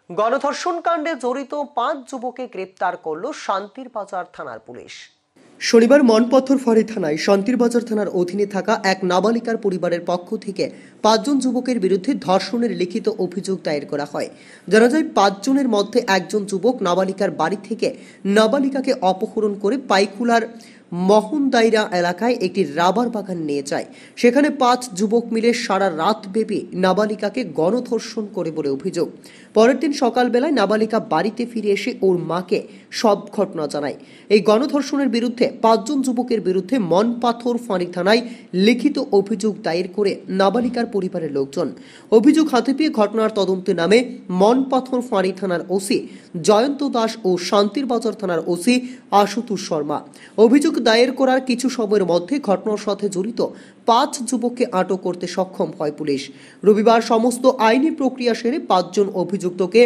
গণধর্ষণ কাণ্ডে জড়িত 5 যুবককে গ্রেপ্তার করল শান্তির বাজার থানার পুলিশ। শনিবার মনপথর ফাঁড়ি থানায় শান্তির বাজার থানার অধীনে থাকা এক নাবালিকার পরিবারের পক্ষ থেকে 5 জন যুবকের বিরুদ্ধে ধর্ষণের লিখিত অভিযোগ দায়ের করা হয়। জানা যায় 5 জনের মধ্যে একজন যুবক নাবালিকার বাড়ি থেকে নাবালিকাকে অপহরণ করে পাইকুলার মোহনদাইরা এলাকায় একটি রাবার বাগান নিয়ে যায়। সেখানে 5 যুবক মিলে সারা রাত ব্যাপী নাবালিকাকে গণধর্ষণ করে বলে অভিযোগ। পরের দিন সকালবেলায় নাবালিকা বাড়িতে ফিরে এসে ওর মাকে সব ঘটনা জানায়। এই গণধর্ষণের বিরুদ্ধে 5 জন যুবকের বিরুদ্ধে মনপাথর ফাঁড়ি থানায় লিখিত অভিযোগ দায়ের করে নাবালিকার পরিবারের লোকজন। অভিযোগ হাতে পেয়ে ঘটনার তদন্তে নামে মনপাথর ফাঁড়ি থানার ওসি জয়ন্ত দাস ও শান্তির বাজার থানার ওসি আশুতোষ শর্মা। অভিযোগ দায়ের করার কিছু সময়ের মধ্যে ঘটনার সাথে জড়িত 5 যুবককে আটক করতে সক্ষম হয় পুলিশ। রবিবার সমস্ত আইনি প্রক্রিয়া সেরে 5 জন অভিযুক্তকে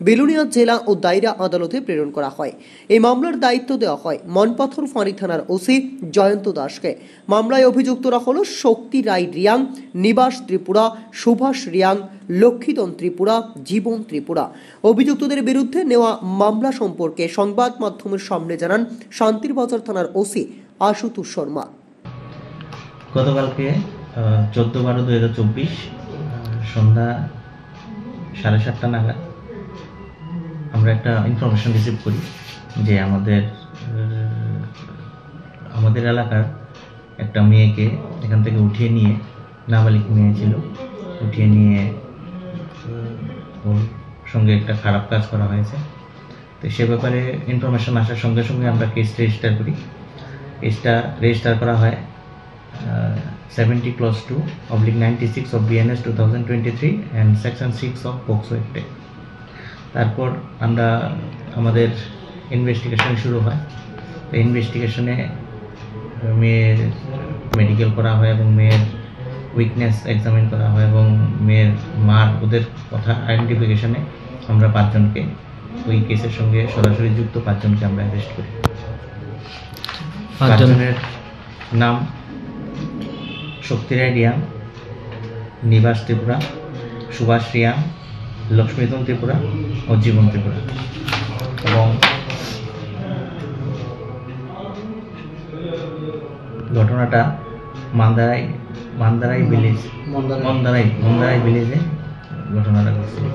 বিলোনিয়া জেলা ও দায়রা আদালতে প্রেরণ করা হয়। এই মামলার দায়িত্ব দেওয়া হয় মনপাথর ফাঁড়ি থানার ওসি জয়ন্ত দাসকে। মামলায় অভিযুক্তরা হল শক্তি রায় রিয়াং, নিবাস ত্রিপুরা, সুভাষ রিয়াং, লক্ষ্মীদন ত্রিপুরা, জীবন ত্রিপুরা। অভিযুক্তদের বিরুদ্ধে নেওয়া মামলা সম্পর্কে সংবাদ মাধ্যমের সামনে জানান শান্তির বাজার থানার ওসি আশুতোষ শর্মা। গতকালকে 14/12/2024 সন্ধ্যা 7:30 নাগাদ আমরা একটা ইনফরমেশন রিসিভ করি যে আমাদের এলাকার একটা মেয়েকে এখান থেকে উঠিয়ে নিয়ে, নাবালিক মেয়ে ছিল, উঠিয়ে নিয়ে ওর সঙ্গে একটা খারাপ কাজ করা হয়েছে। তো সে ব্যাপারে ইনফরমেশন আসার সঙ্গে সঙ্গে আমরা কেস রেজিস্টার করি। কেসটা রেজিস্টার করা হয় 70/2/96 of BNS 2023 and Section 6 of POCSO Act। তারপর আমাদের ইনভেস্টিগেশন শুরু হয়। তো ইনভেস্টিগেশনে মেয়ের মেডিকেল করা হয় এবং মেয়ের উইকনেস এক্সামিন করা হয় এবং মেয়ের মার ওদের কথা আইডেন্টিফিকেশনে আমরা 5 জনকে, ওই কেসের সঙ্গে সরাসরি যুক্ত 5 জনকে আমরা অ্যারেস্ট করি। 5 জনের নাম শক্তি রায় রিয়াং, নিবাস ত্রিপুরা, সুভাষ রিয়াং, লক্ষ্মীদন ত্রিপুরা ও জীবন ত্রিপুরা। এবং ঘটনাটা মন্দারাই ভিলেজে ঘটনাটা ঘটছিল।